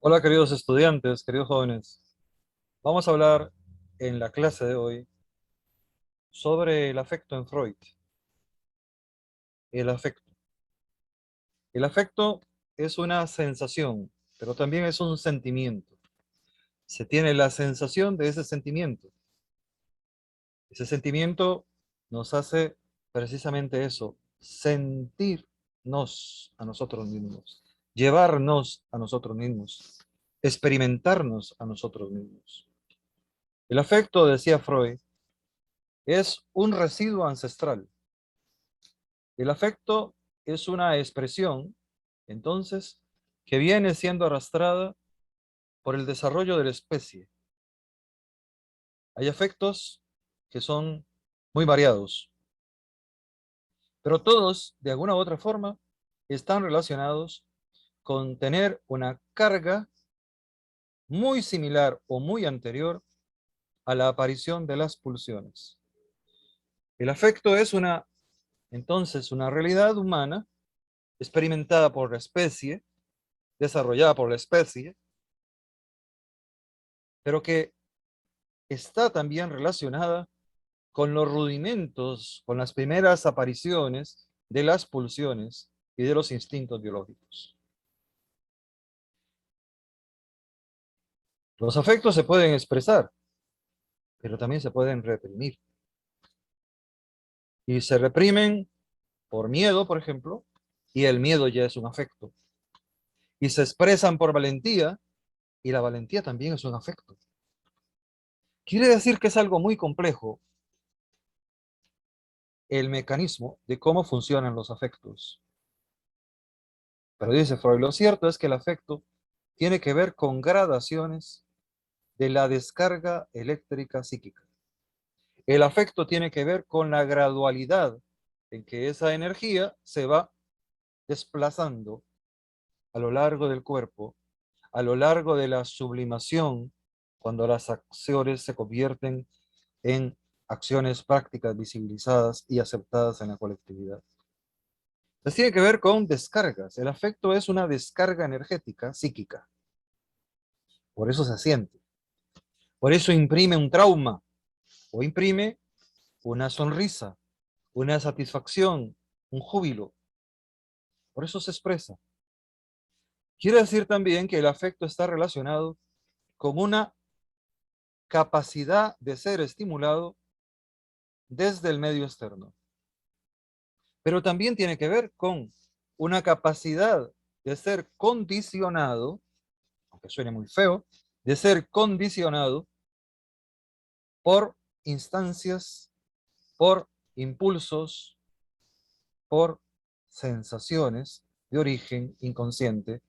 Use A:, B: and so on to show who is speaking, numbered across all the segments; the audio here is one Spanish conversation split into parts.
A: Hola queridos estudiantes, queridos jóvenes. Vamos a hablar en la clase de hoy sobre el afecto en Freud. El afecto. El afecto es una sensación, pero también es un sentimiento. Se tiene la sensación de ese sentimiento. Ese sentimiento nos hace precisamente eso, sentirnos a nosotros mismos, llevarnos a nosotros mismos, experimentarnos a nosotros mismos. El afecto, decía Freud, es un residuo ancestral. El afecto es una expresión, entonces, que viene siendo arrastrada por el desarrollo de la especie. Hay afectos que son muy variados, pero todos, de alguna u otra forma, están relacionados con tener una carga muy similar o muy anterior a la aparición de las pulsiones. El afecto es entonces, una realidad humana experimentada por la especie, desarrollada por la especie, pero que está también relacionada con los rudimentos, con las primeras apariciones de las pulsiones y de los instintos biológicos. Los afectos se pueden expresar, pero también se pueden reprimir. Y se reprimen por miedo, por ejemplo, y el miedo ya es un afecto. Y se expresan por valentía, y la valentía también es un afecto. Quiere decir que es algo muy complejo el mecanismo de cómo funcionan los afectos. Pero dice Freud, lo cierto es que el afecto tiene que ver con gradaciones de la descarga eléctrica psíquica. El afecto tiene que ver con la gradualidad en que esa energía se va desplazando a lo largo del cuerpo, a lo largo de la sublimación, cuando las acciones se convierten en acciones prácticas visibilizadas y aceptadas en la colectividad. Entonces tiene que ver con descargas. El afecto es una descarga energética psíquica. Por eso se siente. Por eso imprime un trauma o imprime una sonrisa, una satisfacción, un júbilo. Por eso se expresa. Quiere decir también que el afecto está relacionado con una capacidad de ser estimulado desde el medio externo. Pero también tiene que ver con una capacidad de ser condicionado, aunque suene muy feo, de ser condicionado por instancias, por impulsos, por sensaciones de origen inconsciente,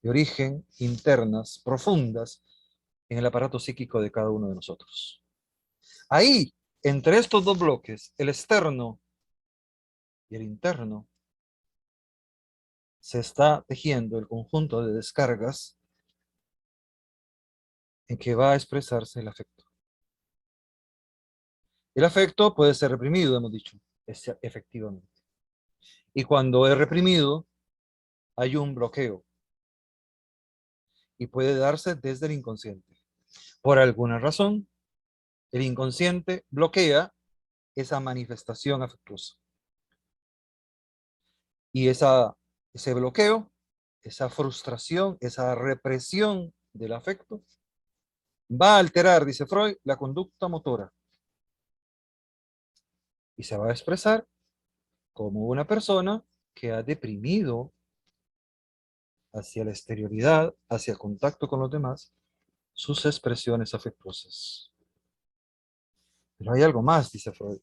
A: de origen internas, profundas en el aparato psíquico de cada uno de nosotros. Ahí, entre estos dos bloques, el externo y el interno, se está tejiendo el conjunto de descargas en que va a expresarse el afecto. El afecto puede ser reprimido, hemos dicho, efectivamente. Y cuando es reprimido, hay un bloqueo y puede darse desde el inconsciente. Por alguna razón, el inconsciente bloquea esa manifestación afectuosa. Y ese bloqueo, esa frustración, esa represión del afecto, va a alterar, dice Freud, la conducta motora. Y se va a expresar como una persona que ha deprimido hacia la exterioridad, hacia el contacto con los demás, sus expresiones afectuosas. Pero hay algo más, dice Freud.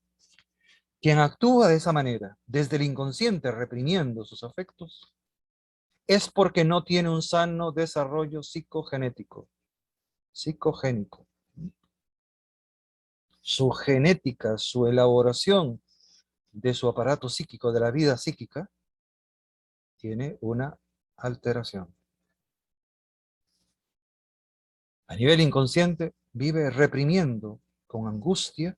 A: Quien actúa de esa manera, desde el inconsciente reprimiendo sus afectos, es porque no tiene un sano desarrollo psicogenético, psicogénico. Su genética, su elaboración de su aparato psíquico, de la vida psíquica, tiene una alteración. A nivel inconsciente, vive reprimiendo con angustia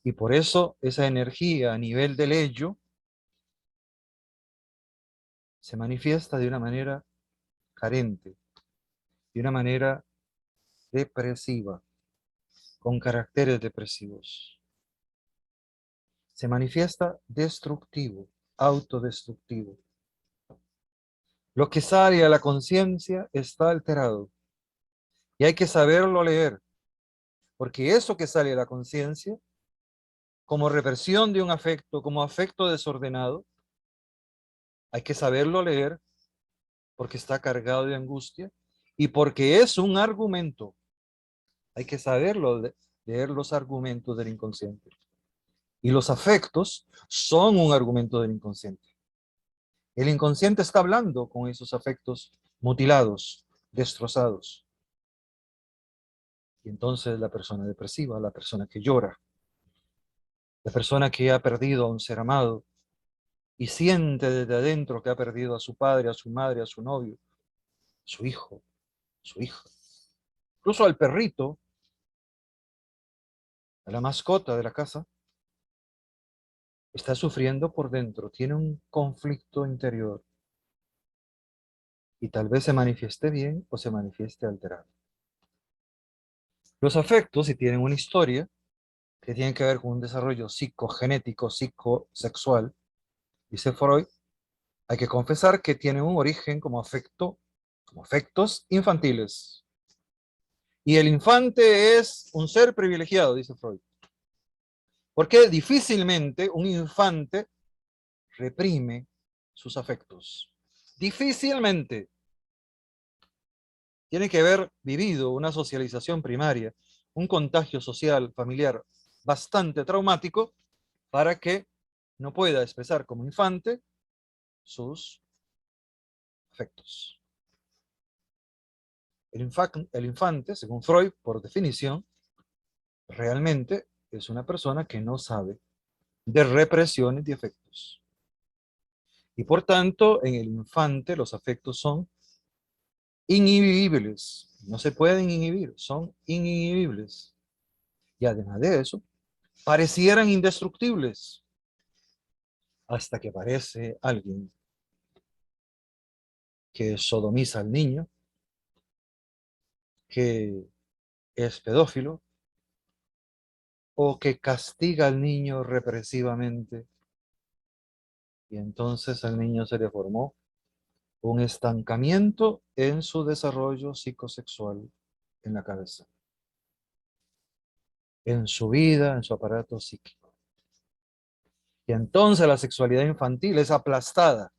A: y por eso esa energía a nivel del ello se manifiesta de una manera carente, de una manera depresiva, con caracteres depresivos. Se manifiesta destructivo, autodestructivo. Lo que sale a la conciencia está alterado y hay que saberlo leer, porque eso que sale a la conciencia, como reversión de un afecto, como afecto desordenado, hay que saberlo leer porque está cargado de angustia y porque es un argumento. Hay que saberlo leer los argumentos del inconsciente. Y los afectos son un argumento del inconsciente. El inconsciente está hablando con esos afectos mutilados, destrozados. Y entonces la persona depresiva, la persona que llora, la persona que ha perdido a un ser amado y siente desde adentro que ha perdido a su padre, a su madre, a su novio, a su hijo, a su hija, incluso al perrito, a la mascota de la casa, está sufriendo por dentro, tiene un conflicto interior y tal vez se manifieste bien o se manifieste alterado. Los afectos, si tienen una historia que tiene que ver con un desarrollo psicogenético, psicosexual, dice Freud, hay que confesar que tienen un origen como afecto, como afectos infantiles. Y el infante es un ser privilegiado, dice Freud. Porque difícilmente un infante reprime sus afectos. Difícilmente. Tiene que haber vivido una socialización primaria, un contagio social, familiar bastante traumático para que no pueda expresar como infante sus afectos. El infante, según Freud, por definición, realmente es una persona que no sabe de represiones de afectos. Y por tanto, en el infante los afectos son inhibibles. No se pueden inhibir, son inhibibles. Y además de eso, parecieran indestructibles hasta que aparece alguien que sodomiza al niño, que es pedófilo, o que castiga al niño represivamente, y entonces al niño se le formó un estancamiento en su desarrollo psicosexual en la cabeza, en su vida, en su aparato psíquico. Y entonces la sexualidad infantil es aplastada.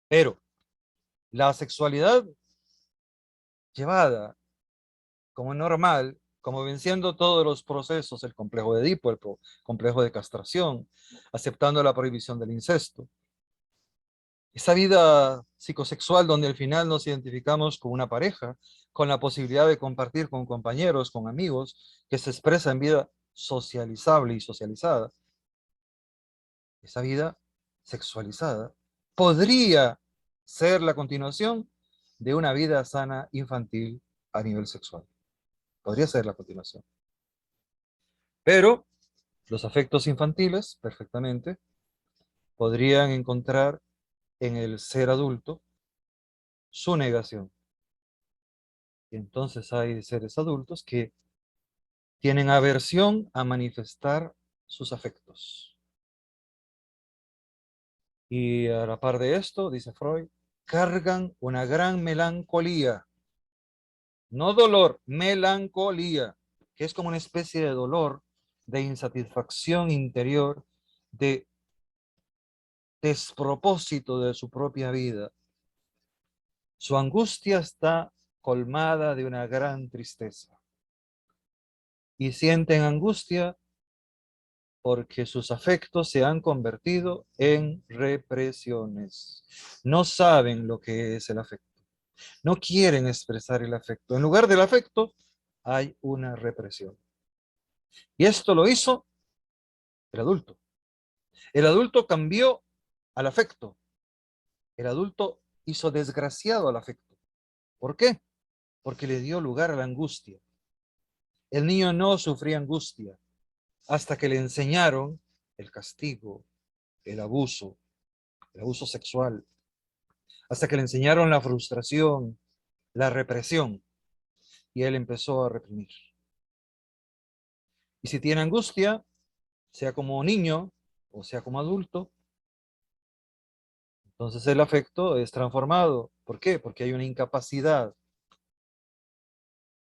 A: Pero la sexualidad llevada como normal, como venciendo todos los procesos, el complejo de Edipo, el complejo de castración, aceptando la prohibición del incesto. Esa vida psicosexual donde al final nos identificamos con una pareja, con la posibilidad de compartir con compañeros, con amigos, que se expresa en vida socializable y socializada. Esa vida sexualizada podría ser la continuación de una vida sana infantil a nivel sexual. Podría ser la continuación. Pero los afectos infantiles, perfectamente, podrían encontrar en el ser adulto su negación. Y entonces hay seres adultos que tienen aversión a manifestar sus afectos. Y a la par de esto, dice Freud, cargan una gran melancolía. No dolor, melancolía, que es como una especie de dolor, de insatisfacción interior, de despropósito de su propia vida. Su angustia está colmada de una gran tristeza. Y sienten angustia porque sus afectos se han convertido en represiones. No saben lo que es el afecto. No quieren expresar el afecto. En lugar del afecto, hay una represión. Y esto lo hizo el adulto. El adulto cambió al afecto. El adulto hizo desgraciado al afecto. ¿Por qué? Porque le dio lugar a la angustia. El niño no sufría angustia hasta que le enseñaron el castigo, el abuso sexual, hasta que le enseñaron la frustración, la represión, y él empezó a reprimir. Y si tiene angustia, sea como niño o sea como adulto, entonces el afecto es transformado. ¿Por qué? Porque hay una incapacidad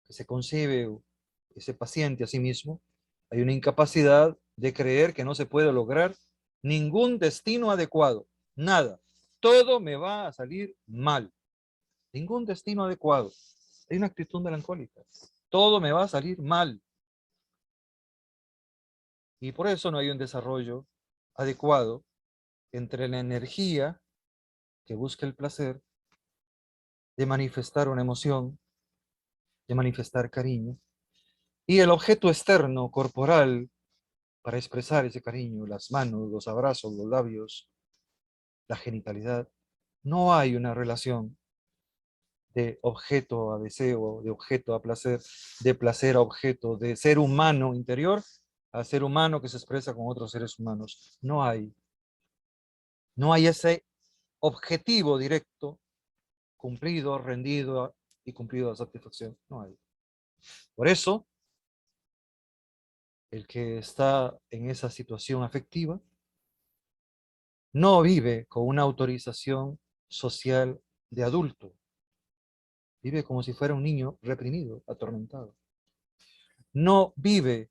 A: que se concibe ese paciente a sí mismo, hay una incapacidad de creer que no se puede lograr ningún destino adecuado, nada. Todo me va a salir mal, ningún destino adecuado. Hay una actitud melancólica, todo me va a salir mal. Y por eso no hay un desarrollo adecuado entre la energía que busca el placer de manifestar una emoción, de manifestar cariño, y el objeto externo, corporal, para expresar ese cariño, las manos, los abrazos, los labios, la genitalidad. No hay una relación de objeto a deseo, de objeto a placer, de placer a objeto, de ser humano interior a ser humano que se expresa con otros seres humanos. No hay. No hay ese objetivo directo, cumplido, rendido y cumplido a satisfacción. No hay. Por eso, el que está en esa situación afectiva no vive con una autorización social de adulto. Vive como si fuera un niño reprimido, atormentado. No vive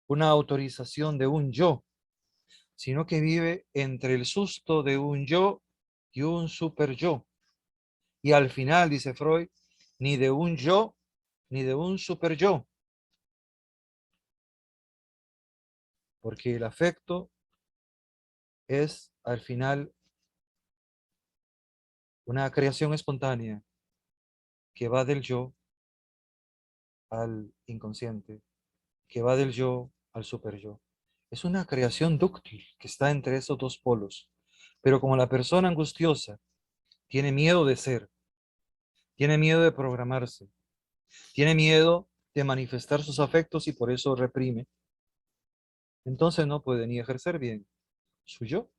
A: una autorización de un yo, sino que vive entre el susto de un yo y un super yo. Y al final, dice Freud, ni de un yo, ni de un super yo. Porque el afecto es, al final, una creación espontánea que va del yo al inconsciente, que va del yo al super yo. Es una creación dúctil que está entre esos dos polos. Pero como la persona angustiosa tiene miedo de ser, tiene miedo de programarse, tiene miedo de manifestar sus afectos y por eso reprime, entonces no puede ni ejercer bien su yo,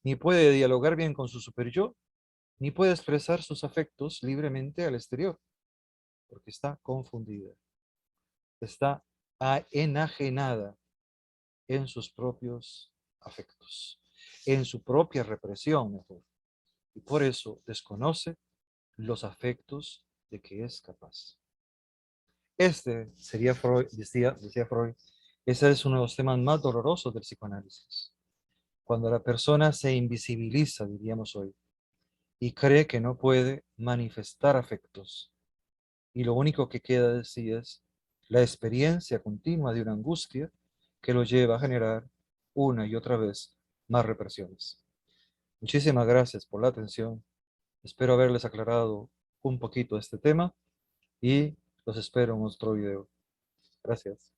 A: ni puede dialogar bien con su super yo, ni puede expresar sus afectos libremente al exterior, porque está confundida, está enajenada en sus propios afectos, en su propia represión mejor, y por eso desconoce los afectos de que es capaz. Este sería Freud, decía Freud, ese es uno de los temas más dolorosos del psicoanálisis. Cuando la persona se invisibiliza, diríamos hoy, y cree que no puede manifestar afectos, y lo único que queda de sí es la experiencia continua de una angustia que lo lleva a generar una y otra vez más represiones. Muchísimas gracias por la atención. Espero haberles aclarado un poquito este tema y los espero en otro video. Gracias.